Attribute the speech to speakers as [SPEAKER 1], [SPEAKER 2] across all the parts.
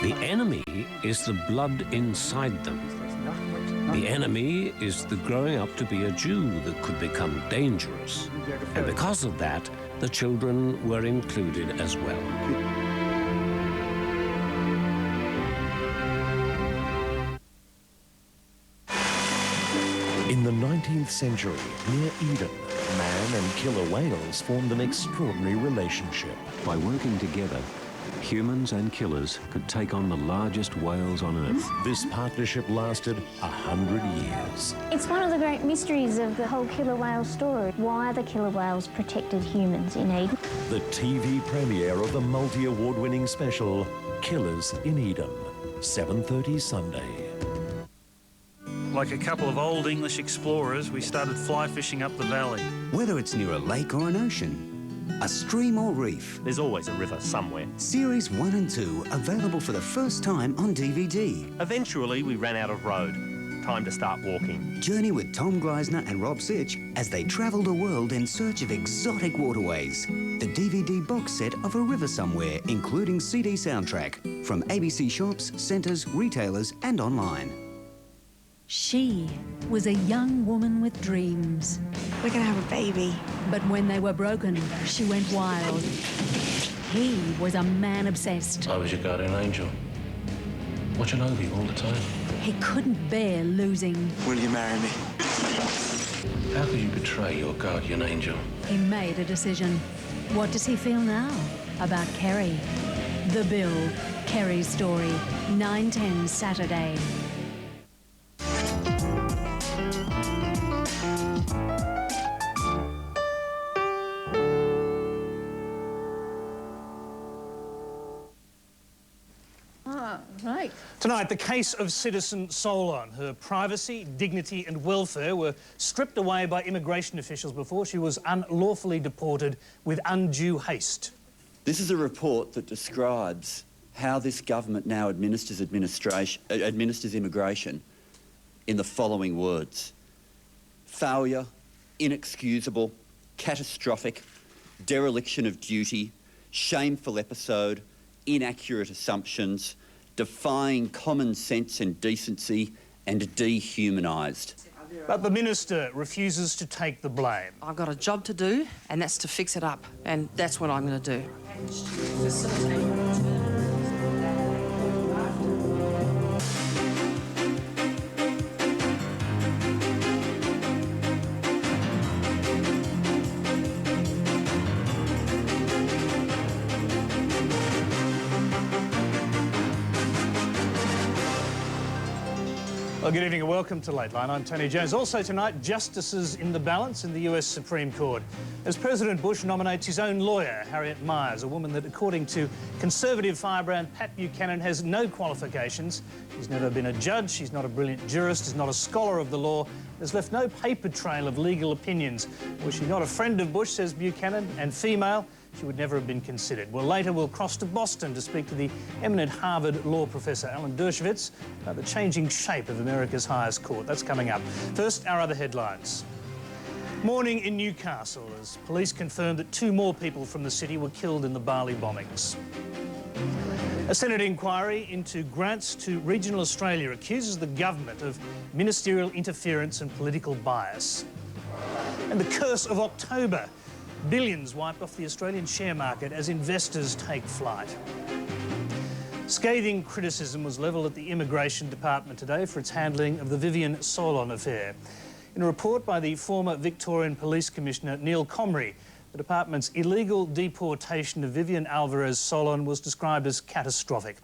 [SPEAKER 1] The enemy is the blood inside them. The enemy is the growing up to be a Jew that could become dangerous. And because of that, the children were included as well.
[SPEAKER 2] In the 19th century, near Eden, man and killer whales formed an extraordinary relationship.
[SPEAKER 3] By working together, humans and killers could take on the largest whales on Earth.
[SPEAKER 2] This partnership lasted 100 years.
[SPEAKER 4] It's one of the great mysteries of the whole killer whale story, why the killer whales protected humans in Eden.
[SPEAKER 2] The TV premiere of the multi-award-winning special, Killers in Eden, 7:30 Sunday.
[SPEAKER 5] Like a couple of old English explorers, we started fly fishing up the valley.
[SPEAKER 6] Whether it's near a lake or an ocean, a stream or reef,
[SPEAKER 7] there's always a river somewhere.
[SPEAKER 6] Series 1 and 2 available for the first time on DVD.
[SPEAKER 7] Eventually, we ran out of road. Time to start walking.
[SPEAKER 6] Journey with Tom Gleisner and Rob Sitch as they travel the world in search of exotic waterways. The DVD box set of A River Somewhere, including CD soundtrack, from ABC shops, centres, retailers and online.
[SPEAKER 8] She was a young woman with dreams.
[SPEAKER 9] We're going to have a baby.
[SPEAKER 8] But when they were broken, she went wild. He was a man obsessed.
[SPEAKER 10] I was your guardian angel, watching over you all the time.
[SPEAKER 8] He couldn't bear losing.
[SPEAKER 11] Will you marry me?
[SPEAKER 10] How could you betray your guardian angel?
[SPEAKER 8] He made a decision. What does he feel now about Kerry? The Bill, Kerry's story, 9:10 Saturday.
[SPEAKER 5] Right. Tonight, the case of citizen Solon. Her privacy, dignity and welfare were stripped away by immigration officials before she was unlawfully deported with undue haste.
[SPEAKER 12] This is a report that describes how this government now administers immigration in the following words: failure, inexcusable, catastrophic, dereliction of duty, shameful episode, inaccurate assumptions, defying common sense and decency, and dehumanised.
[SPEAKER 5] But the minister refuses to take the blame.
[SPEAKER 13] I've got a job to do, and that's to fix it up, and that's what I'm going to do.
[SPEAKER 5] Well, good evening and welcome to Lateline. I'm Tony Jones. Also tonight, justices in the balance in the US Supreme Court, as President Bush nominates his own lawyer, Harriet Miers, a woman that, according to Conservative firebrand Pat Buchanan, has no qualifications. She's never been a judge, she's not a brilliant jurist, is not a scholar of the law, has left no paper trail of legal opinions. Was she not a friend of Bush, says Buchanan, and female, she would never have been considered. Well, later we'll cross to Boston to speak to the eminent Harvard law professor Alan Dershowitz about the changing shape of America's highest court. That's coming up. First, our other headlines. Morning in Newcastle as police confirmed that 2 more people from the city were killed in the Bali bombings. A Senate inquiry into grants to regional Australia accuses the government of ministerial interference and political bias. And the curse of October. Billions wiped off the Australian share market as investors take flight. Scathing criticism was levelled at the Immigration Department today for its handling of the Vivian Solon affair. In a report by the former Victorian Police Commissioner Neil Comrie, the department's illegal deportation of Vivian Alvarez Solon was described as catastrophic.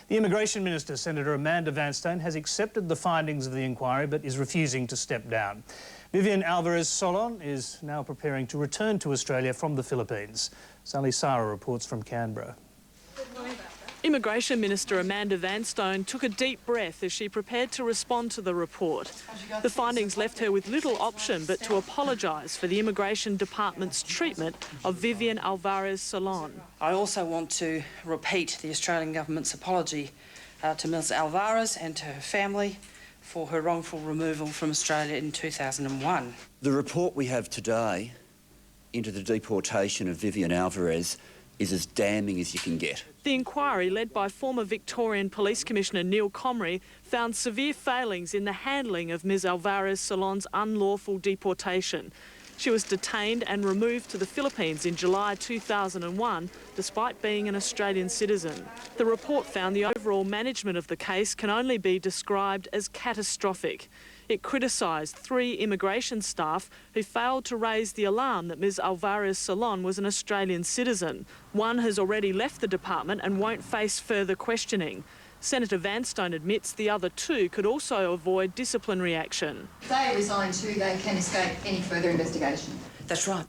[SPEAKER 5] The Immigration Minister, Senator Amanda Vanstone, has accepted the findings of the inquiry but is refusing to step down. Vivian Alvarez Solon is now preparing to return to Australia from the Philippines. Sally Sarah reports from Canberra.
[SPEAKER 14] Immigration Minister Amanda Vanstone took a deep breath as she prepared to respond to the report. The findings left her with little option but to apologise for the Immigration Department's treatment of Vivian Alvarez Solon.
[SPEAKER 13] I also want to repeat the Australian Government's apology to Ms Alvarez and to her family for her wrongful removal from Australia in 2001.
[SPEAKER 12] The report we have today into the deportation of Vivian Alvarez is as damning as you can get.
[SPEAKER 14] The inquiry, led by former Victorian Police Commissioner Neil Comrie, found severe failings in the handling of Ms Alvarez Solon's unlawful deportation. She was detained and removed to the Philippines in July 2001, despite being an Australian citizen. The report found the overall management of the case can only be described as catastrophic. It criticised 3 immigration staff who failed to raise the alarm that Ms Alvarez Solon was an Australian citizen. One has already left the department and won't face further questioning. Senator Vanstone admits the other 2 could also avoid disciplinary action.
[SPEAKER 9] If they resign too, they can escape any further investigation.
[SPEAKER 13] That's right.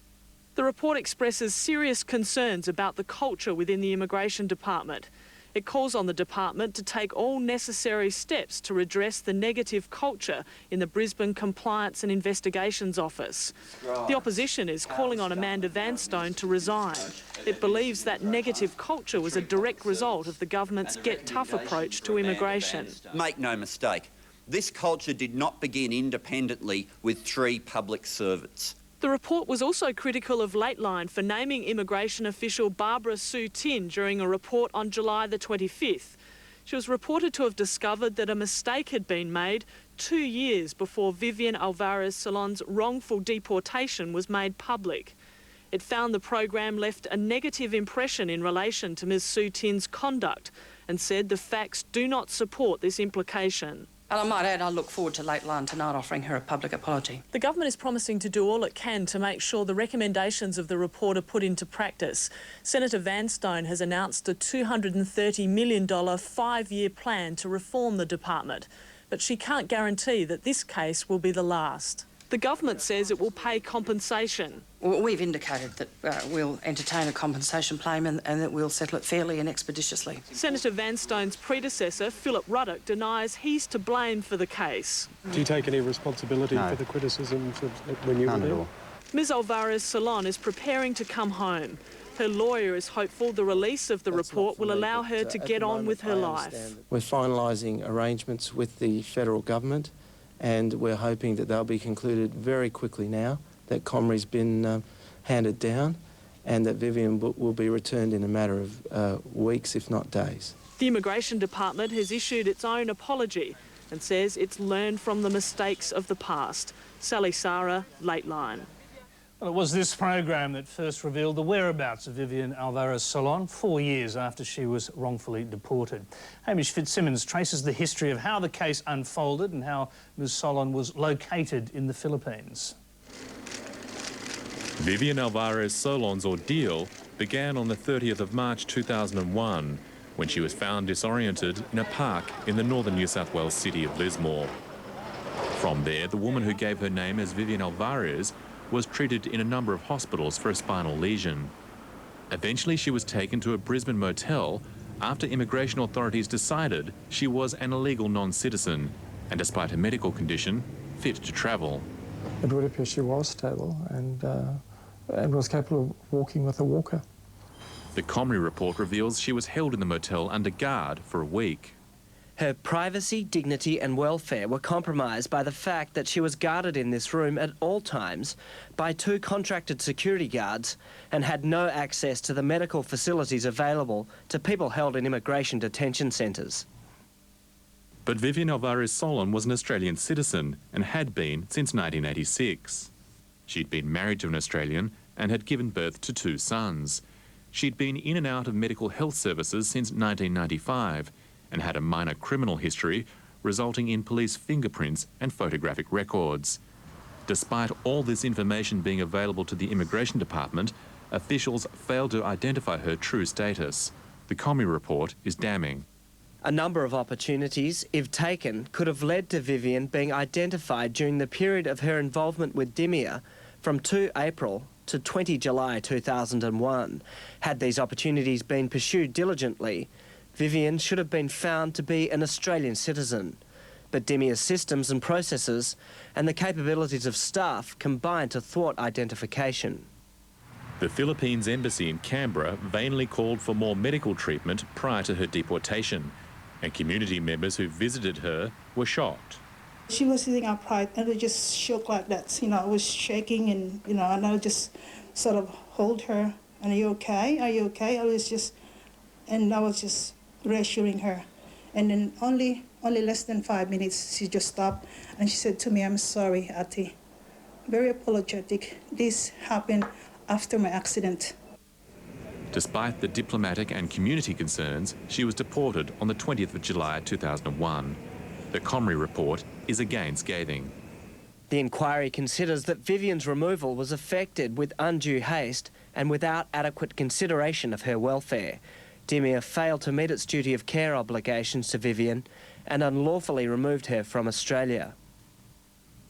[SPEAKER 14] The report expresses serious concerns about the culture within the Immigration Department. It calls on the department to take all necessary steps to redress the negative culture in the Brisbane Compliance and Investigations Office. The opposition is calling on Amanda Vanstone to resign. It believes that negative culture was a direct result of the government's Get Tough approach to immigration.
[SPEAKER 12] Make no mistake, this culture did not begin independently with 3 public servants.
[SPEAKER 14] The report was also critical of Lateline for naming immigration official Barbara Sue Tin during a report on July the 25th. She was reported to have discovered that a mistake had been made 2 years before Vivian Alvarez Solon's wrongful deportation was made public. It found the program left a negative impression in relation to Ms Sue Tin's conduct and said the facts do not support this implication.
[SPEAKER 13] And I might add, I look forward to Lateline tonight offering her a public apology.
[SPEAKER 14] The government is promising to do all it can to make sure the recommendations of the report are put into practice. Senator Vanstone has announced a $230 million 5-year plan to reform the department, but she can't guarantee that this case will be the last. The government says it will pay compensation.
[SPEAKER 13] Well, we've indicated that we'll entertain a compensation claim and that we'll settle it fairly and expeditiously.
[SPEAKER 14] Senator Vanstone's predecessor, Philip Ruddock, denies he's to blame for the case.
[SPEAKER 11] Do you take any responsibility for the criticisms when you were there?
[SPEAKER 14] Ms Alvarez Solon is preparing to come home. Her lawyer is hopeful the release of the report will allow her to get on with her life.
[SPEAKER 15] We're finalising arrangements with the federal government, and we're hoping that they'll be concluded very quickly now, that Comrie's been handed down, and that Vivian will be returned in a matter of weeks, if not days.
[SPEAKER 14] The Immigration Department has issued its own apology and says it's learned from the mistakes of the past. Sally Sarah, Lateline.
[SPEAKER 5] Well, it was this program that first revealed the whereabouts of Vivian Alvarez Solon 4 years after she was wrongfully deported. Hamish Fitzsimmons traces the history of how the case unfolded and how Ms Solon was located in the Philippines.
[SPEAKER 16] Vivian Alvarez Solon's ordeal began on the 30th of March 2001 when she was found disoriented in a park in the northern New South Wales city of Lismore. From there, the woman who gave her name as Vivian Alvarez was treated in a number of hospitals for a spinal lesion. Eventually, she was taken to a Brisbane motel after immigration authorities decided she was an illegal non-citizen and, despite her medical condition, fit to travel.
[SPEAKER 11] It would appear she was stable and was capable of walking with a walker.
[SPEAKER 16] The Comrie report reveals she was held in the motel under guard for a week.
[SPEAKER 17] Her privacy, dignity and welfare were compromised by the fact that she was guarded in this room at all times by 2 contracted security guards and had no access to the medical facilities available to people held in immigration detention centres.
[SPEAKER 16] But Vivian Alvarez Solon was an Australian citizen and had been since 1986. She'd been married to an Australian and had given birth to 2 sons. She'd been in and out of medical health services since 1995 and had a minor criminal history resulting in police fingerprints and photographic records. Despite all this information being available to the Immigration Department, officials failed to identify her true status. The Comrie report is damning.
[SPEAKER 17] A number of opportunities, if taken, could have led to Vivian being identified during the period of her involvement with Miers from 2 April to 20 July 2001. Had these opportunities been pursued diligently, Vivian should have been found to be an Australian citizen. But Miers' systems and processes and the capabilities of staff combined to thwart identification.
[SPEAKER 16] The Philippines Embassy in Canberra vainly called for more medical treatment prior to her deportation, and community members who visited her were shocked.
[SPEAKER 18] She was sitting upright and it just shook like that. I was shaking and, and I just sort of hold her "Are you okay? Are you okay?" I was just reassuring her. And then only less than 5 minutes, she just stopped and she said to me, "I'm sorry, Ati. Very apologetic. This happened after my accident."
[SPEAKER 16] Despite the diplomatic and community concerns, she was deported on the 20th of July 2001. The Comrie report is again scathing.
[SPEAKER 17] The inquiry considers that Vivian's removal was effected with undue haste and without adequate consideration of her welfare. Miers failed to meet its duty of care obligations to Vivian and unlawfully removed her from Australia.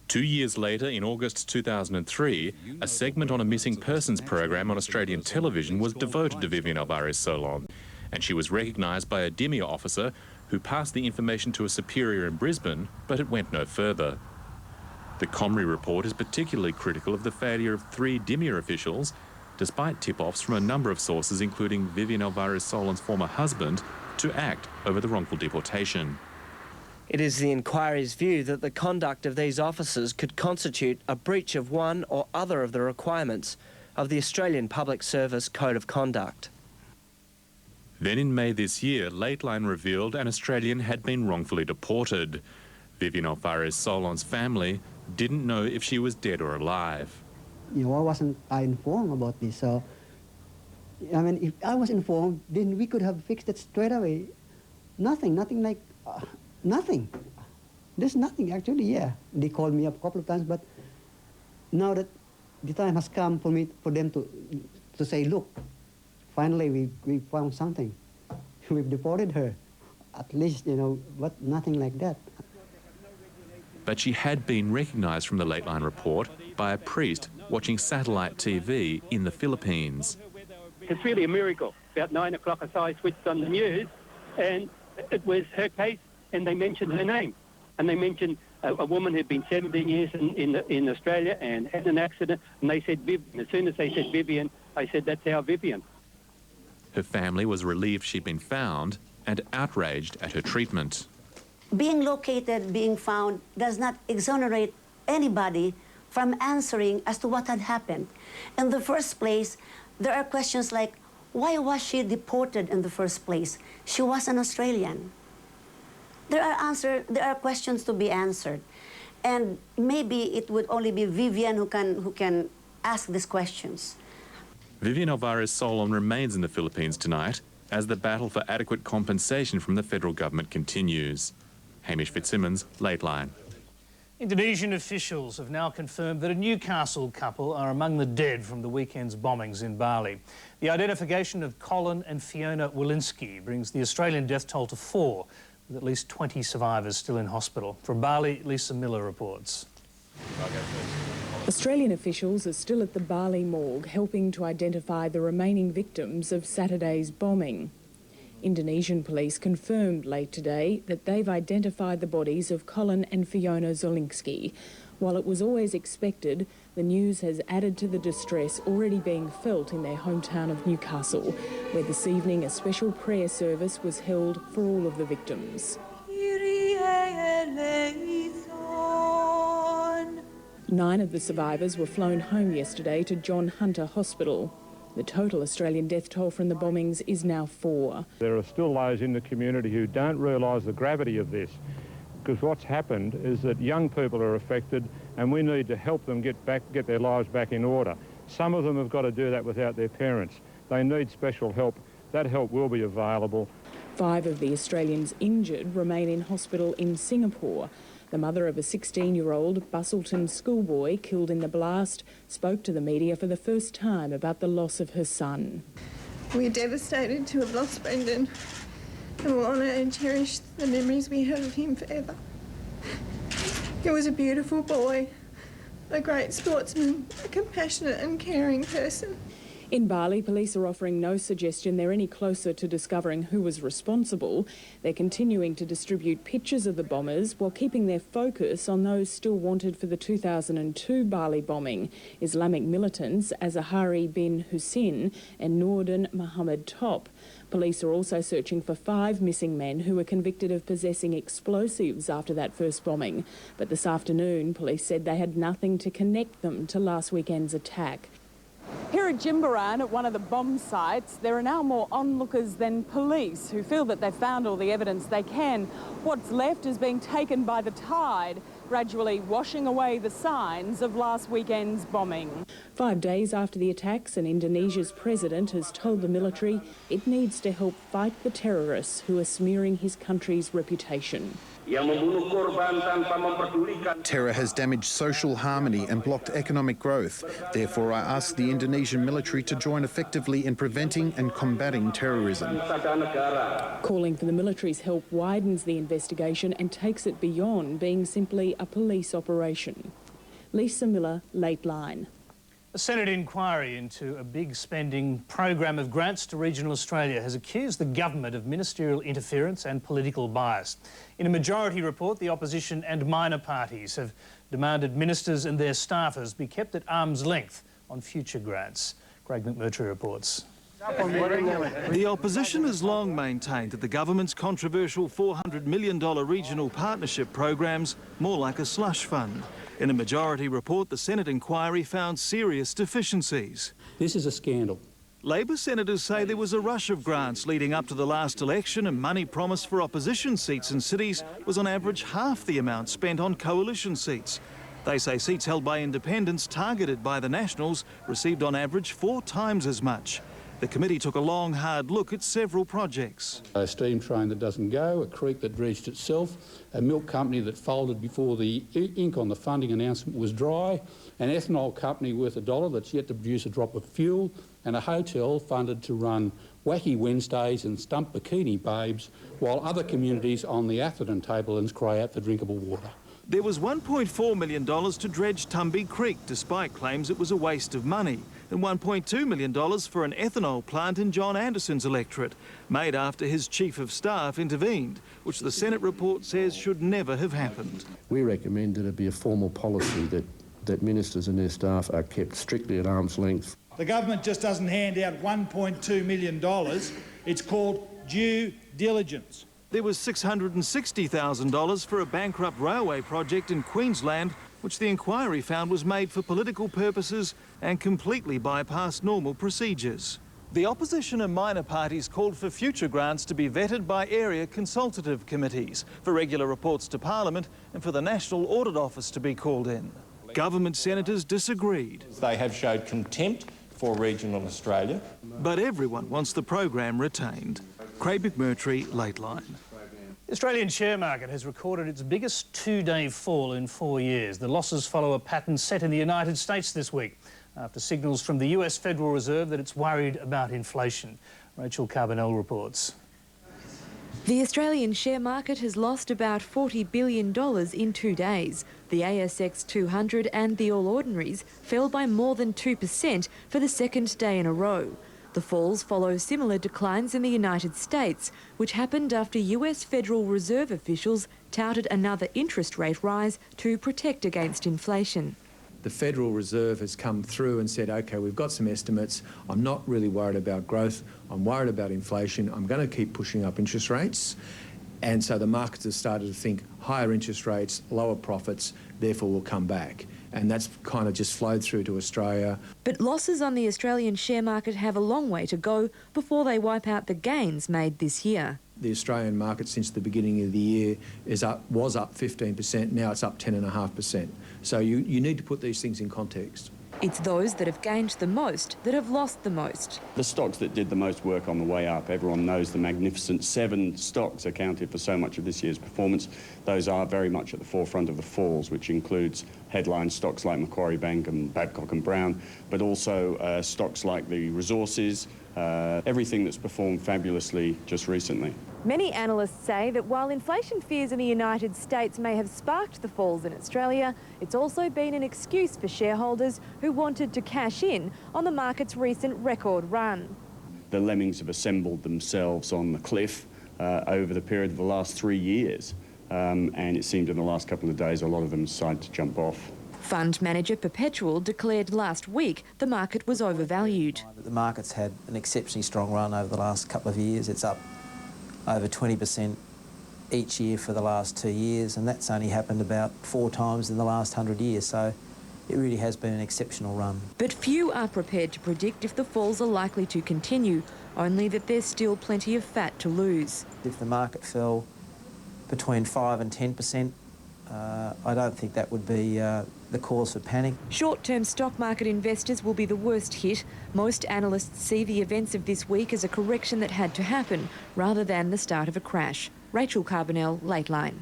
[SPEAKER 16] 2 years later, in August 2003, a segment on a missing persons program on Australian television was devoted to Vivian Alvarez Solon, and she was recognised by a Miers officer who passed the information to a superior in Brisbane, but it went no further. The Comrie report is particularly critical of the failure of 3 Miers officials, despite tip-offs from a number of sources, including Vivian Alvarez Solon's former husband, to act over the wrongful deportation.
[SPEAKER 17] It is the inquiry's view that the conduct of these officers could constitute a breach of one or other of the requirements of the Australian Public Service Code of Conduct.
[SPEAKER 16] Then in May this year, Lateline revealed an Australian had been wrongfully deported. Vivian Alvarez Solon's family didn't know if she was dead or alive.
[SPEAKER 19] Why wasn't I informed about this? So, I mean, if I was informed, then we could have fixed it straight away. Nothing like, nothing. There's nothing, actually, yeah. They called me up a couple of times, but now that the time has come for them to say, look, finally we found something. We've deported her, at least, but nothing like that.
[SPEAKER 16] But she had been recognised from the Lateline report by a priest watching satellite TV in the Philippines.
[SPEAKER 20] It's really a miracle. About 9 o'clock, I saw I switched on the news, and it was her case, and they mentioned her name. And they mentioned a woman who'd been 17 years in Australia and had an accident, and they said Vivian. As soon as they said Vivian, I said, that's our Vivian.
[SPEAKER 16] Her family was relieved she'd been found and outraged at her treatment.
[SPEAKER 21] Being located, being found, does not exonerate anybody from answering as to what had happened. In the first place, there are questions like, why was she deported in the first place? She was an Australian. There are questions to be answered. And maybe it would only be Vivian who can ask these questions.
[SPEAKER 16] Vivian Alvarez Solon remains in the Philippines tonight as the battle for adequate compensation from the federal government continues. Hamish Fitzsimmons, Lateline.
[SPEAKER 5] Indonesian officials have now confirmed that a Newcastle couple are among the dead from the weekend's bombings in Bali. The identification of Colin and Fiona Wilinski brings the Australian death toll to 4, with at least 20 survivors still in hospital. From Bali, Lisa Miller reports.
[SPEAKER 22] Australian officials are still at the Bali morgue helping to identify the remaining victims of Saturday's bombing. Indonesian police confirmed late today that they've identified the bodies of Colin and Fiona Wilinski. While it was always expected, the news has added to the distress already being felt in their hometown of Newcastle, where this evening a special prayer service was held for all of the victims. 9 of the survivors were flown home yesterday to John Hunter Hospital. The total Australian death toll from the bombings is now 4.
[SPEAKER 23] There are still those in the community who don't realise the gravity of this, because what's happened is that young people are affected and we need to help them get their lives back in order. Some of them have got to do that without their parents. They need special help. That help will be available.
[SPEAKER 22] 5 of the Australians injured remain in hospital in Singapore. The mother of a 16-year-old Bustleton schoolboy killed in the blast spoke to the media for the first time about the loss of her son.
[SPEAKER 24] We're devastated to have lost Brendan, and we'll honour and cherish the memories we have of him forever. He was a beautiful boy, a great sportsman, a compassionate and caring person.
[SPEAKER 22] In Bali, police are offering no suggestion they're any closer to discovering who was responsible. They're continuing to distribute pictures of the bombers while keeping their focus on those still wanted for the 2002 Bali bombing, Islamic militants Azahari bin Hussein and Noordin Mohammed Top. Police are also searching for 5 missing men who were convicted of possessing explosives after that first bombing. But this afternoon, police said they had nothing to connect them to last weekend's attack. Here at Jimbaran, at one of the bomb sites, there are now more onlookers than police who feel that they've found all the evidence they can. What's left is being taken by the tide, gradually washing away the signs of last weekend's bombing. 5 days after the attacks, and Indonesia's president has told the military it needs to help fight the terrorists who are smearing his country's reputation.
[SPEAKER 1] Terror has damaged social harmony and blocked economic growth. Therefore, I ask the Indonesian military to join effectively in preventing and combating terrorism.
[SPEAKER 22] Calling for the military's help widens the investigation and takes it beyond being simply a police operation. Lisa Miller, Lateline.
[SPEAKER 5] A Senate inquiry into a big spending program of grants to regional Australia has accused the government of ministerial interference and political bias. In a majority report, the opposition and minor parties have demanded ministers and their staffers be kept at arm's length on future grants. Craig McMurtry reports.
[SPEAKER 2] The opposition has long maintained that the government's controversial $400 million regional partnership program's more like a slush fund. In a majority report, the Senate inquiry found serious deficiencies.
[SPEAKER 3] This is a scandal.
[SPEAKER 2] Labor senators say there was a rush of grants leading up to the last election, and money promised for opposition seats in cities was on average half the amount spent on coalition seats. They say seats held by independents targeted by the Nationals received on average 4 times as much. The committee took a long, hard look at several projects.
[SPEAKER 3] A steam train that doesn't go, a creek that dredged itself, a milk company that folded before the ink on the funding announcement was dry, an ethanol company worth $1 that's yet to produce a drop of fuel, and a hotel funded to run wacky Wednesdays and stump bikini babes, while other communities on the Atherton tablelands cry out for drinkable water.
[SPEAKER 2] There was $1.4 million to dredge Tumby Creek, despite claims it was a waste of money, and $1.2 million for an ethanol plant in John Anderson's electorate, made after his chief of staff intervened, which the Senate report says should never have happened.
[SPEAKER 10] We recommend that it be a formal policy that ministers and their staff are kept strictly at arm's length.
[SPEAKER 4] The government just doesn't hand out $1.2 million. It's called due diligence.
[SPEAKER 2] There was $660,000 for a bankrupt railway project in Queensland, which the inquiry found was made for political purposes and completely bypassed normal procedures. The opposition and minor parties called for future grants to be vetted by area consultative committees, for regular reports to Parliament and for the National Audit Office to be called in. Government senators disagreed.
[SPEAKER 25] They have showed contempt for regional Australia.
[SPEAKER 2] But everyone wants the program retained. Craig McMurtry, Lateline.
[SPEAKER 5] The Australian share market has recorded its biggest 2-day fall in 4 years. The losses follow a pattern set in the United States this week, after signals from the US Federal Reserve that it's worried about inflation. Rachel Carbonell reports.
[SPEAKER 26] The Australian share market has lost about $40 billion in 2 days. The ASX 200 and the All Ordinaries fell by more than 2% for the second day in a row. The falls follow similar declines in the United States, which happened after US Federal Reserve officials touted another interest rate rise to protect against inflation.
[SPEAKER 27] The Federal Reserve has come through and said, OK, we've got some estimates. I'm not really worried about growth. I'm worried about inflation. I'm going to keep pushing up interest rates. And so the markets have started to think higher interest rates, lower profits, therefore will come back. And that's kind of just flowed through to Australia.
[SPEAKER 26] But losses on the Australian share market have a long way to go before they wipe out the gains made this year.
[SPEAKER 27] The Australian market since the beginning of the year was up 15%, now it's up 10.5%. So you need to put these things in context.
[SPEAKER 26] It's those that have gained the most that have lost the most.
[SPEAKER 28] The stocks that did the most work on the way up, everyone knows the magnificent 7 stocks accounted for so much of this year's performance. Those are very much at the forefront of the falls, which includes headline stocks like Macquarie Bank and Babcock & Brown, but also stocks like the resources, everything that's performed fabulously just recently.
[SPEAKER 26] Many analysts say that while inflation fears in the United States may have sparked the falls in Australia, it's also been an excuse for shareholders who wanted to cash in on the market's recent record run.
[SPEAKER 28] The lemmings have assembled themselves on the cliff over the period of the last 3 years, and it seemed in the last couple of days a lot of them decided to jump off.
[SPEAKER 26] Fund manager Perpetual declared last week the market was overvalued.
[SPEAKER 29] The market's had an exceptionally strong run over the last couple of years. It's up over 20% each year for the last 2 years, and that's only happened about 4 times in the last 100 years. So it really has been an exceptional run.
[SPEAKER 26] But few are prepared to predict if the falls are likely to continue, only that there's still plenty of fat to lose.
[SPEAKER 29] If the market fell between 5 and 10%, I don't think that would be the cause for panic.
[SPEAKER 26] Short-term stock market investors will be the worst hit. Most analysts see the events of this week as a correction that had to happen, rather than the start of a crash. Rachel Carbonell, Lateline.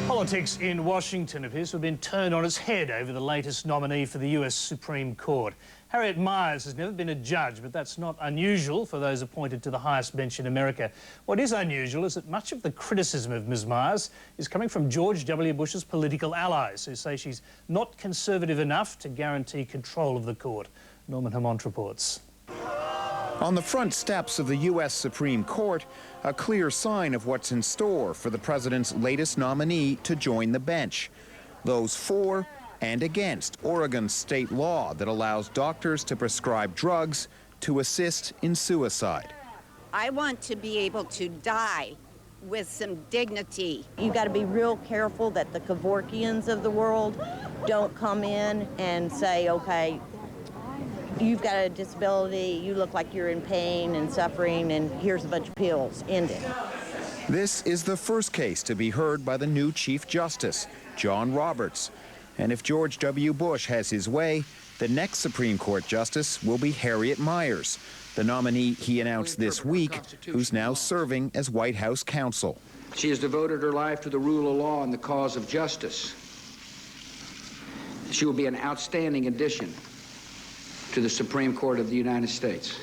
[SPEAKER 5] Politics in Washington appears to have been turned on its head over the latest nominee for the US Supreme Court. Harriet Miers has never been a judge, but that's not unusual for those appointed to the highest bench in America. What is unusual is that much of the criticism of Ms Miers is coming from George W. Bush's political allies, who say she's not conservative enough to guarantee control of the court. Norman Hammond reports.
[SPEAKER 1] On the front steps of the U.S. Supreme Court, a clear sign of what's in store for the president's latest nominee to join the bench. Those for and against Oregon's state law that allows doctors to prescribe drugs to assist in suicide.
[SPEAKER 6] I want to be able to die with some dignity. You got to be real careful that the Kevorkians of the world don't come in and say, okay, you've got a disability, you look like you're in pain and suffering, and here's a bunch of pills, end it.
[SPEAKER 1] This is the first case to be heard by the new Chief Justice, John Roberts. And if George W. Bush has his way, the next Supreme Court Justice will be Harriet Miers, the nominee he announced this week, who's now serving as White House counsel.
[SPEAKER 7] She has devoted her life to the rule of law and the cause of justice. She will be an outstanding addition to the Supreme Court of the United States.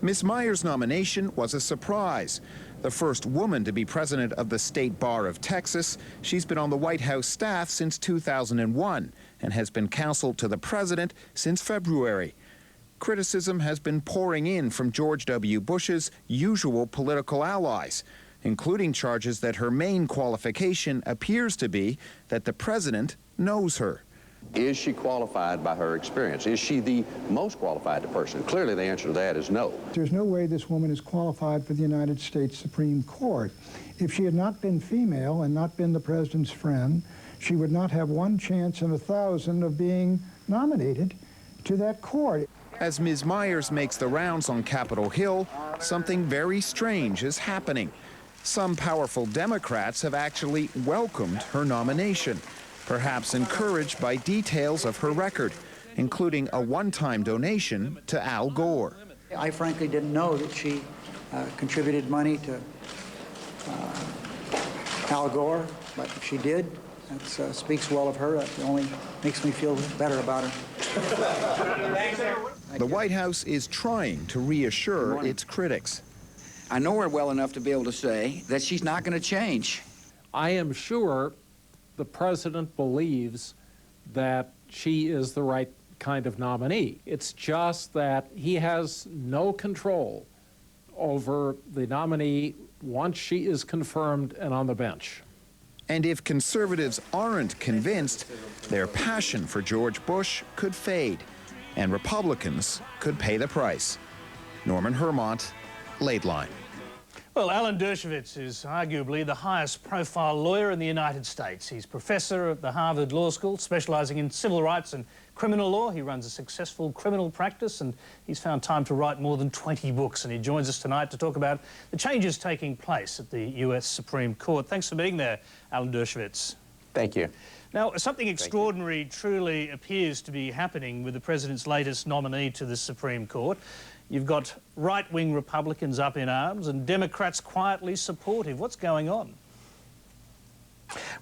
[SPEAKER 1] Ms. Miers' nomination was a surprise. The first woman to be president of the State Bar of Texas, she's been on the White House staff since 2001 and has been counsel to the president since February. Criticism has been pouring in from George W. Bush's usual political allies, including charges that her main qualification appears to be that the president knows her.
[SPEAKER 8] Is she qualified by her experience? Is she the most qualified person? Clearly, the answer to that is no.
[SPEAKER 9] There's no way this woman is qualified for the United States Supreme Court. If she had not been female and not been the president's friend, she would not have one chance in 1,000 of being nominated to that court.
[SPEAKER 1] As Ms. Miers makes the rounds on Capitol Hill, something very strange is happening. Some powerful Democrats have actually welcomed her nomination, perhaps encouraged by details of her record, including a one-time donation to Al Gore.
[SPEAKER 11] I frankly didn't know that she contributed money to Al Gore, but if she did, that speaks well of her. That only makes me feel better about her.
[SPEAKER 1] The White House is trying to reassure its critics.
[SPEAKER 7] I know her well enough to be able to say that she's not going to change.
[SPEAKER 12] I am sure the president believes that she is the right kind of nominee. It's just that he has no control over the nominee once she is confirmed and on the bench.
[SPEAKER 1] And if conservatives aren't convinced, their passion for George Bush could fade, and Republicans could pay the price. Norman Hermont, Lateline.
[SPEAKER 5] Well, Alan Dershowitz is arguably the highest profile lawyer in the United States. He's professor at the Harvard Law School, specialising in civil rights and criminal law. He runs a successful criminal practice and he's found time to write more than 20 books. And he joins us tonight to talk about the changes taking place at the US Supreme Court. Thanks for being there, Alan Dershowitz.
[SPEAKER 13] Thank you.
[SPEAKER 5] Now, something extraordinary truly appears to be happening with the president's latest nominee to the Supreme Court. You've got right-wing Republicans up in arms and Democrats quietly supportive. What's going on?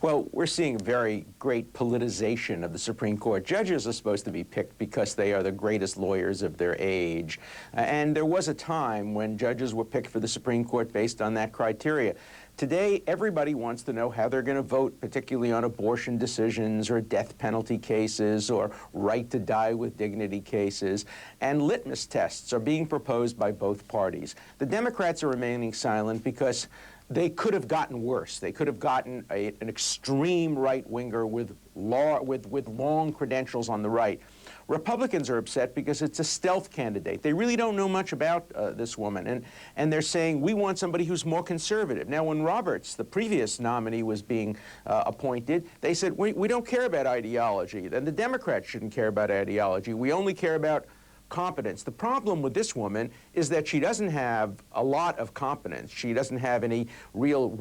[SPEAKER 13] Well, we're seeing very great politicization of the Supreme Court. Judges are supposed to be picked because they are the greatest lawyers of their age. And there was a time when judges were picked for the Supreme Court based on that criteria. Today, everybody wants to know how they're going to vote, particularly on abortion decisions or death penalty cases or right to die with dignity cases. And litmus tests are being proposed by both parties. The Democrats are remaining silent because they could have gotten worse. They could have gotten an extreme right-winger with long credentials on the right. Republicans are upset because it's a stealth candidate. They really don't know much about this woman, and they're saying, we want somebody who's more conservative. Now, when Roberts, the previous nominee, was being appointed, they said, we don't care about ideology, and the Democrats shouldn't care about ideology. We only care about competence. The problem with this woman is that she doesn't have a lot of competence. She doesn't have any real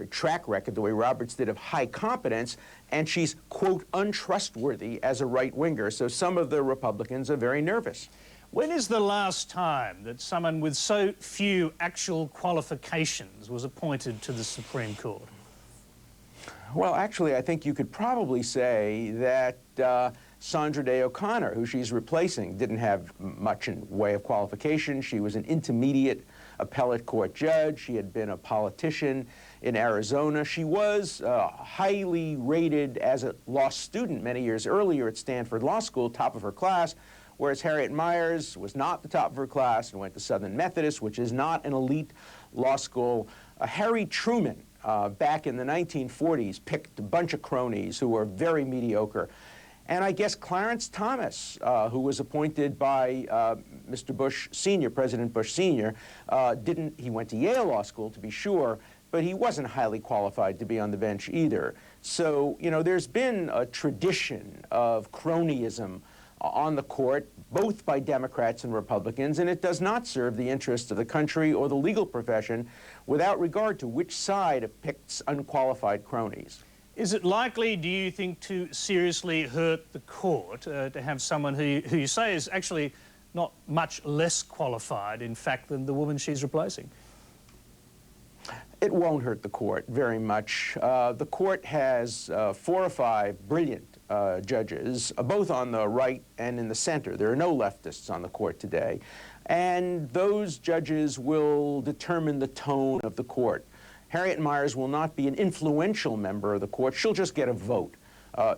[SPEAKER 13] track record, the way Roberts did, of high competence, and she's, quote, untrustworthy as a right-winger, so some of the Republicans are very nervous.
[SPEAKER 5] When is the last time that someone with so few actual qualifications was appointed to the Supreme Court?
[SPEAKER 13] Well, actually, I think you could probably say that Sandra Day O'Connor, who she's replacing, didn't have much in way of qualification. She was an intermediate appellate court judge. She had been a politician in Arizona. She was highly rated as a law student many years earlier at Stanford Law School, top of her class, whereas Harriet Miers was not the top of her class and went to Southern Methodist, which is not an elite law school. Harry Truman, back in the 1940s, picked a bunch of cronies who were very mediocre. And I guess Clarence Thomas, who was appointed by Mr. Bush Sr., President Bush Sr., he went to Yale Law School, to be sure, but he wasn't highly qualified to be on the bench either. So, you know, there's been a tradition of cronyism on the court, both by Democrats and Republicans, and it does not serve the interests of the country or the legal profession without regard to which side picks unqualified cronies.
[SPEAKER 5] Is it likely, do you think, to seriously hurt the court to have someone who you say is actually not much less qualified, in fact, than the woman she's replacing?
[SPEAKER 13] It won't hurt the court very much. The court has 4 or 5 brilliant judges, both on the right and in the center. There are no leftists on the court today. And those judges will determine the tone of the court. Harriet Miers will not be an influential member of the court. She'll just get a vote.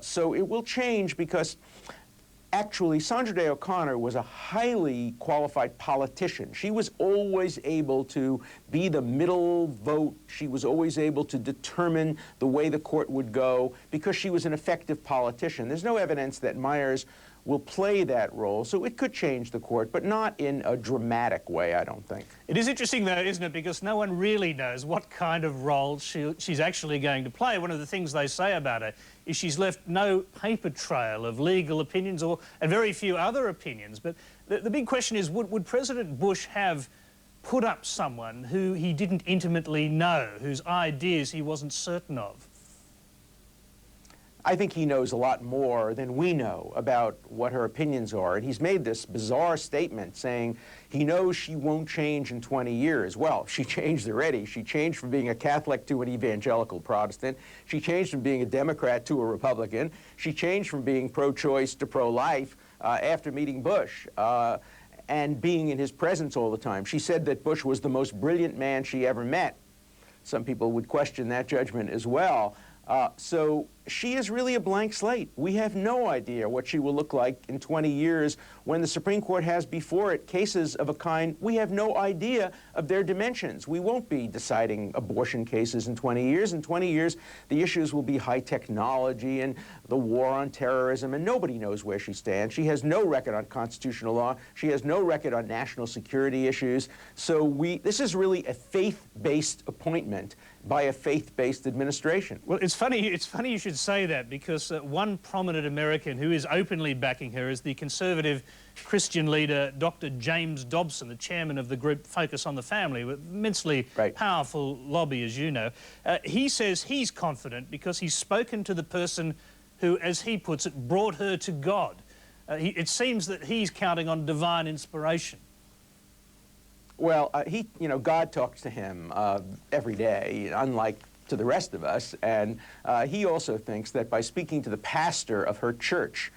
[SPEAKER 13] So it will change because actually Sandra Day O'Connor was a highly qualified politician. She was always able to be the middle vote. She was always able to determine the way the court would go because she was an effective politician. There's no evidence that Miers will play that role, so it could change the court, but not in a dramatic way, I don't think.
[SPEAKER 5] It is interesting, though, isn't it, because no one really knows what kind of role she's actually going to play. One of the things they say about her is she's left no paper trail of legal opinions and very few other opinions. But the big question is, would President Bush have put up someone who he didn't intimately know, whose ideas he wasn't certain of?
[SPEAKER 13] I think he knows a lot more than we know about what her opinions are. And he's made this bizarre statement saying he knows she won't change in 20 years. Well, she changed already. She changed from being a Catholic to an evangelical Protestant. She changed from being a Democrat to a Republican. She changed from being pro-choice to pro-life after meeting Bush and being in his presence all the time. She said that Bush was the most brilliant man she ever met. Some people would question that judgment as well. So she is really a blank slate. We have no idea what she will look like in 20 years when the Supreme Court has before it cases of a kind we have no idea of their dimensions. We won't be deciding abortion cases in 20 years. In 20 years, the issues will be high technology and the war on terrorism, and nobody knows where she stands. She has no record on constitutional law. She has no record on national security issues. So this is really a faith-based appointment by a faith-based administration.
[SPEAKER 5] Well, it's funny you should say that, because one prominent American who is openly backing her is the conservative Christian leader, Dr. James Dobson, the chairman of the group Focus on the Family, with immensely powerful lobby, as you know. He says he's confident because he's spoken to the person who, as he puts it, brought her to God. It seems that he's counting on divine inspiration.
[SPEAKER 13] Well, God talks to him every day, unlike to the rest of us, and he also thinks that by speaking to the pastor of her church,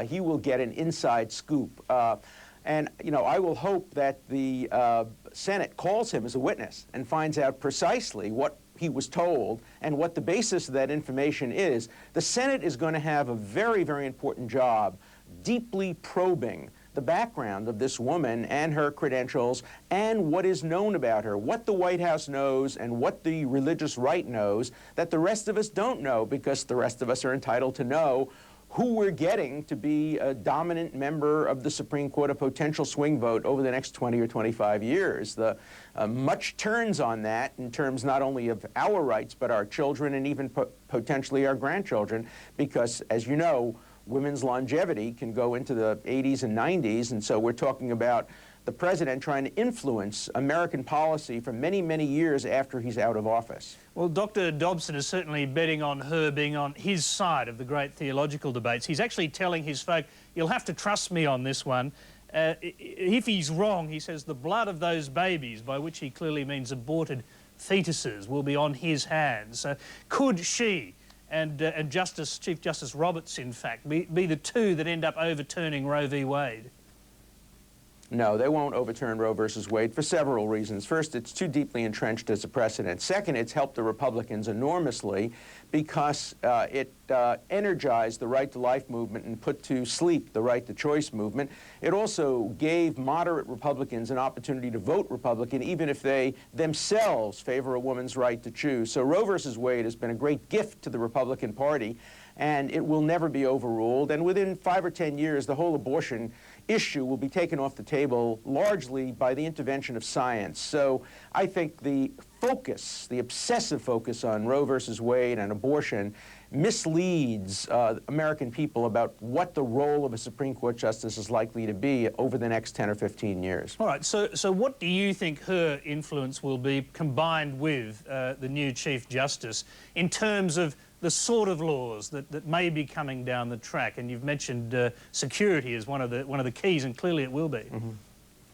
[SPEAKER 13] he will get an inside scoop. And, I will hope that the Senate calls him as a witness and finds out precisely what he was told and what the basis of that information is. The Senate is going to have a very, very important job deeply probing the background of this woman and her credentials and what is known about her, what the White House knows and what the religious right knows that the rest of us don't know, because the rest of us are entitled to know who we're getting to be a dominant member of the Supreme Court, a potential swing vote over the next 20 or 25 years. Much turns on that in terms not only of our rights, but our children and even potentially our grandchildren, because, as you know, women's longevity can go into the 80s and 90s, and so we're talking about the president trying to influence American policy for many, many years after he's out of office.
[SPEAKER 5] Well, Dr. Dobson is certainly betting on her being on his side of the great theological debates. He's actually telling his folk, you'll have to trust me on this one. If he's wrong, he says the blood of those babies, by which he clearly means aborted fetuses, will be on his hands. Could she and Chief Justice Roberts, in fact, be the two that end up overturning Roe v. Wade?
[SPEAKER 13] No, they won't overturn Roe versus Wade for several reasons. First, it's too deeply entrenched as a precedent. Second, it's helped the Republicans enormously because it energized the right to life movement and put to sleep the right to choice movement. It also gave moderate Republicans an opportunity to vote Republican even if they themselves favor a woman's right to choose. So Roe versus Wade has been a great gift to the Republican Party, and it will never be overruled. And within 5 or 10 years, the whole abortion issue will be taken off the table largely by the intervention of science. So I think the focus, the obsessive focus on Roe versus Wade and abortion misleads American people about what the role of a Supreme Court justice is likely to be over the next 10 or 15 years.
[SPEAKER 5] All right, so what do you think her influence will be combined with the new Chief Justice in terms of the sort of laws that may be coming down the track? And you've mentioned security as one of the keys, and clearly it will be.
[SPEAKER 13] Mm-hmm.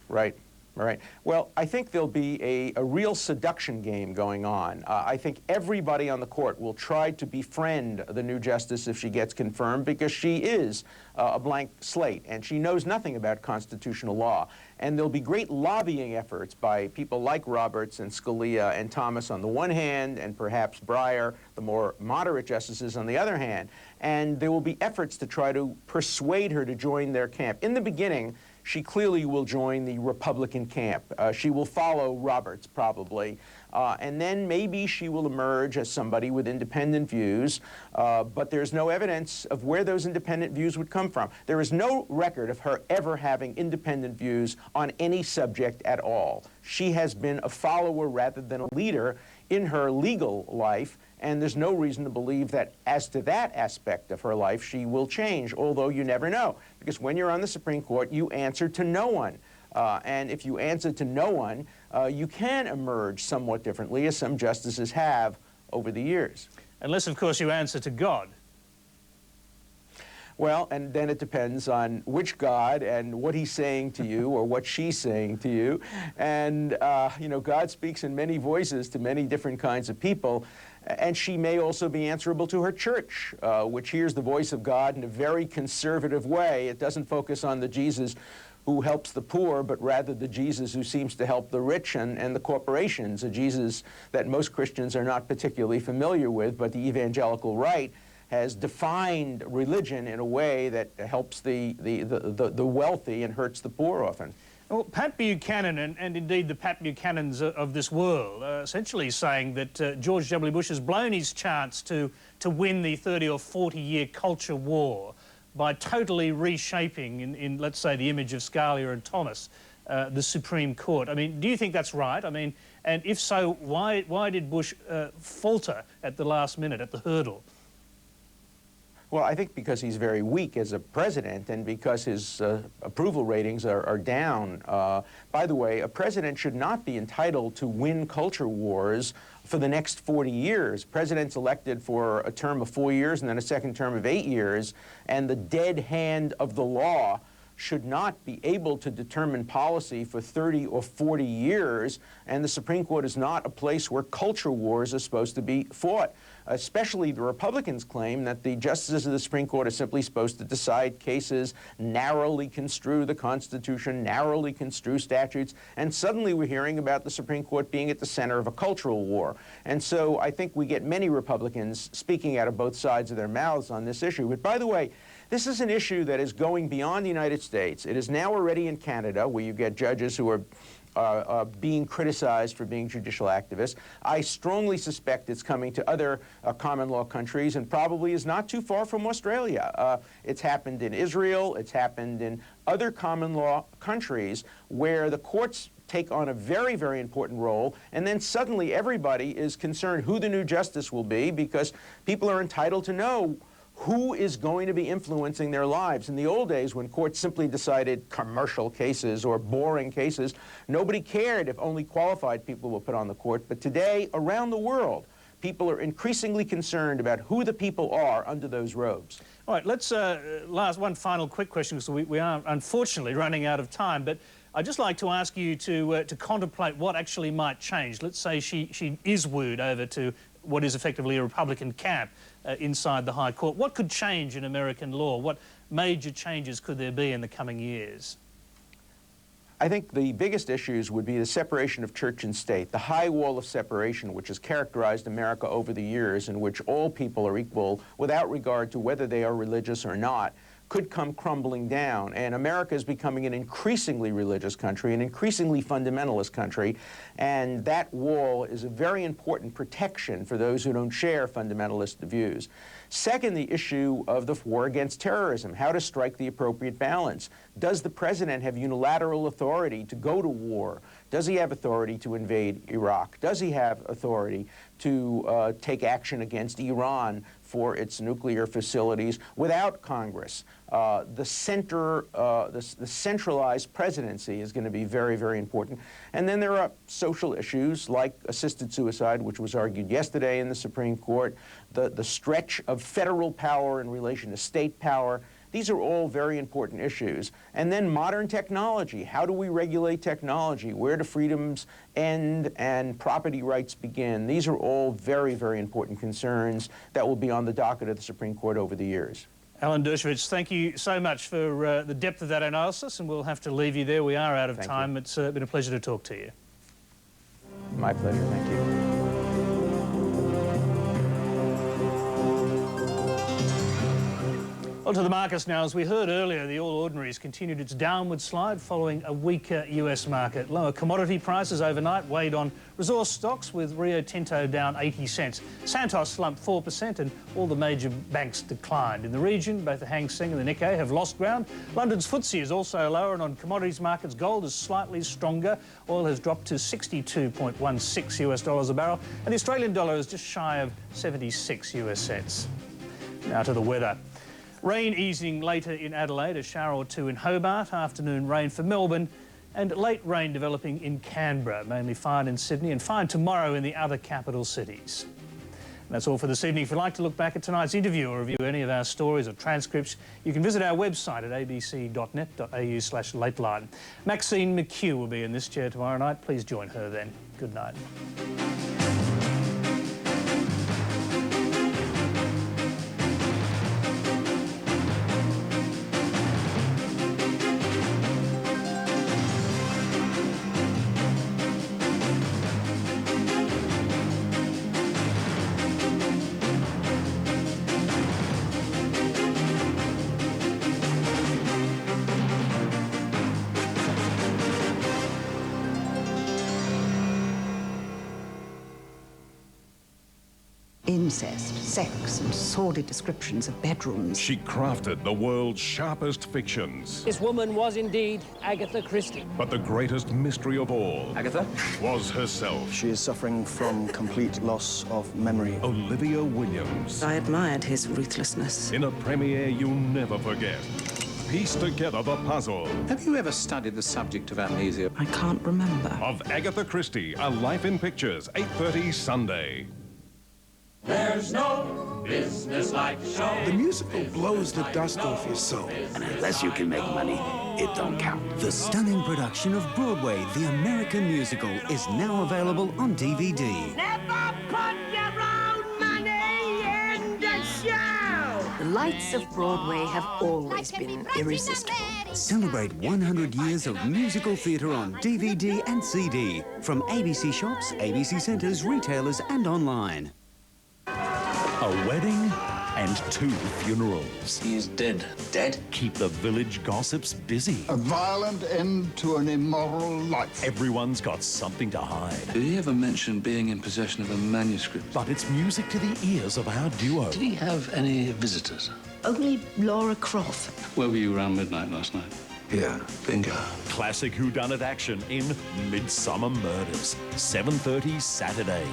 [SPEAKER 13] Right. All right. Well, I think there'll be a real seduction game going on. I think everybody on the court will try to befriend the new justice if she gets confirmed, because she is a blank slate and she knows nothing about constitutional law. And there'll be great lobbying efforts by people like Roberts and Scalia and Thomas on the one hand, and perhaps Breyer, the more moderate justices, on the other hand. And there will be efforts to try to persuade her to join their camp. In the beginning, she clearly will join the Republican camp. She will follow Roberts, probably. And then maybe she will emerge as somebody with independent views, but there's no evidence of where those independent views would come from. There is no record of her ever having independent views on any subject at all. She has been a follower rather than a leader in her legal life, and there's no reason to believe that as to that aspect of her life she will change, although you never know. Because when you're on the Supreme Court, you answer to no one. And if you answer to no one, you can emerge somewhat differently, as some justices have over the years.
[SPEAKER 5] Unless, of course, you answer to God.
[SPEAKER 13] Well, and then it depends on which God and what he's saying to you or what she's saying to you. And, you know, God speaks in many voices to many different kinds of people. And she may also be answerable to her church, which hears the voice of God in a very conservative way. It doesn't focus on the Jesus who helps the poor, but rather the Jesus who seems to help the rich and the corporations, a Jesus that most Christians are not particularly familiar with, but the evangelical right has defined religion in a way that helps the wealthy and hurts the poor often.
[SPEAKER 5] Well, Pat Buchanan and indeed the Pat Buchanans of this world are essentially saying that George W. Bush has blown his chance to win the 30 or 40-year culture war by totally reshaping, in let's say, the image of Scalia and Thomas, the Supreme Court. I mean, do you think that's right? I mean, and if so, why did Bush falter at the last minute, at the hurdle?
[SPEAKER 13] Well, I think because he's very weak as a president and because his approval ratings are down. By the way, a president should not be entitled to win culture wars for the next 40 years. President's elected for a term of 4 years and then a second term of 8 years, and the dead hand of the law should not be able to determine policy for 30 or 40 years, and the Supreme Court is not a place where culture wars are supposed to be fought. Especially the Republicans claim that the justices of the Supreme Court are simply supposed to decide cases, narrowly construe the Constitution, narrowly construe statutes, and suddenly we're hearing about the Supreme Court being at the center of a cultural war. And so I think we get many Republicans speaking out of both sides of their mouths on this issue. But by the way, this is an issue that is going beyond the United States. It is now already in Canada, where you get judges who are being criticized for being judicial activists. I strongly suspect it's coming to other common law countries and probably is not too far from Australia. It's happened in Israel, it's happened in other common law countries where the courts take on a very, very important role, and then suddenly everybody is concerned who the new justice will be because people are entitled to know who is going to be influencing their lives. In the old days, when courts simply decided commercial cases or boring cases, nobody cared if only qualified people were put on the court. But today, around the world, people are increasingly concerned about who the people are under those robes.
[SPEAKER 5] All right, let's last one final quick question, because we are unfortunately running out of time. But I'd just like to ask you to contemplate what actually might change. Let's say she is wooed over to what is effectively a Republican camp inside the High Court. What could change in American law? What major changes could there be in the coming years?
[SPEAKER 13] I think the biggest issues would be the separation of church and state, the high wall of separation which has characterized America over the years, in which all people are equal without regard to whether they are religious or not, could come crumbling down. And America is becoming an increasingly religious country, an increasingly fundamentalist country, and that wall is a very important protection for those who don't share fundamentalist views. Second, the issue of the war against terrorism, how to strike the appropriate balance. Does the president have unilateral authority to go to war? Does he have authority to invade Iraq? Does he have authority to take action against Iran for its nuclear facilities without Congress? The centralized presidency is going to be very, very important. And then there are social issues like assisted suicide, which was argued yesterday in the Supreme Court, the stretch of federal power in relation to state power. These are all very important issues. And then modern technology. How do we regulate technology? Where do freedoms end and property rights begin? These are all very, very important concerns that will be on the docket of the Supreme Court over the years.
[SPEAKER 5] Alan Dershowitz, thank you so much for the depth of that analysis, and we'll have to leave you there. We are out of time. It's been a pleasure to talk to you.
[SPEAKER 13] My pleasure. Thank you.
[SPEAKER 5] On to the markets now. As we heard earlier, the All Ordinaries continued its downward slide following a weaker US market. Lower commodity prices overnight weighed on resource stocks, with Rio Tinto down 80 cents. Santos slumped 4% and all the major banks declined. In the region, both the Hang Seng and the Nikkei have lost ground. London's FTSE is also lower, and on commodities markets, gold is slightly stronger. Oil has dropped to $62.16 US a barrel, and the Australian dollar is just shy of 76 US cents. Now to the weather. Rain easing later in Adelaide, a shower or two in Hobart, afternoon rain for Melbourne, and late rain developing in Canberra, mainly fine in Sydney, and fine tomorrow in the other capital cities. And that's all for this evening. If you'd like to look back at tonight's interview or review any of our stories or transcripts, you can visit our website at abc.net.au/lateline. Maxine McHugh will be in this chair tomorrow night. Please join her then. Good night.
[SPEAKER 14] Incest, sex, and sordid descriptions of bedrooms.
[SPEAKER 15] She crafted the world's sharpest fictions.
[SPEAKER 16] This woman was indeed Agatha Christie.
[SPEAKER 15] But the greatest mystery of all...
[SPEAKER 16] Agatha?
[SPEAKER 15] ...was herself.
[SPEAKER 17] She is suffering from complete loss of memory.
[SPEAKER 15] Olivia Williams.
[SPEAKER 14] I admired his ruthlessness.
[SPEAKER 15] In a premiere you'll never forget. Piece together the puzzle.
[SPEAKER 18] Have you ever studied the subject of amnesia?
[SPEAKER 14] I can't remember.
[SPEAKER 15] Of Agatha Christie, A Life in Pictures, 8:30 Sunday.
[SPEAKER 19] There's no business like show. The musical blows the dust off your soul.
[SPEAKER 20] And unless you can make money, it don't count. The stunning production of Broadway, The American Musical, is now available on DVD.
[SPEAKER 19] Never put your own money in the show.
[SPEAKER 21] The lights of Broadway have always been irresistible.
[SPEAKER 20] Celebrate 100 years of musical theatre on DVD and CD from ABC shops, ABC centres, retailers and online. A wedding
[SPEAKER 15] and 2 funerals.
[SPEAKER 18] He is dead.
[SPEAKER 15] Dead? Keep the village gossips busy.
[SPEAKER 2] A violent end to an immoral life.
[SPEAKER 15] Everyone's got something to hide.
[SPEAKER 18] Did he ever mention being in possession of a manuscript?
[SPEAKER 15] But it's music to the ears of our duo.
[SPEAKER 18] Did he have any visitors?
[SPEAKER 21] Only Laura Croft.
[SPEAKER 18] Where were you around midnight last night?
[SPEAKER 2] Yeah, bingo.
[SPEAKER 15] Classic whodunit action in Midsummer Murders, 7:30 Saturday.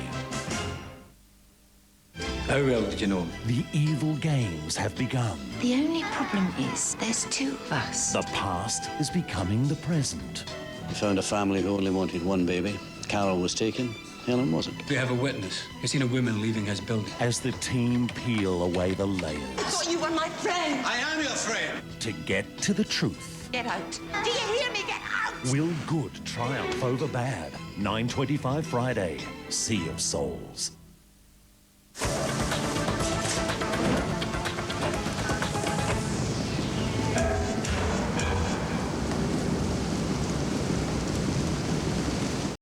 [SPEAKER 18] How well did you know?
[SPEAKER 15] The evil games have begun.
[SPEAKER 21] The only problem is there's 2 of us.
[SPEAKER 15] The past is becoming the present.
[SPEAKER 3] We found a family who only wanted 1 baby. Carol was taken, Helen wasn't.
[SPEAKER 18] We have a witness. He's seen a woman leaving his building.
[SPEAKER 15] As the team peel away the layers.
[SPEAKER 21] I thought you were my friend.
[SPEAKER 18] I am your friend.
[SPEAKER 15] To get to the truth.
[SPEAKER 21] Get out. Do you hear me? Get out!
[SPEAKER 15] Will good triumph over bad? 9:25 Friday. Sea of Souls.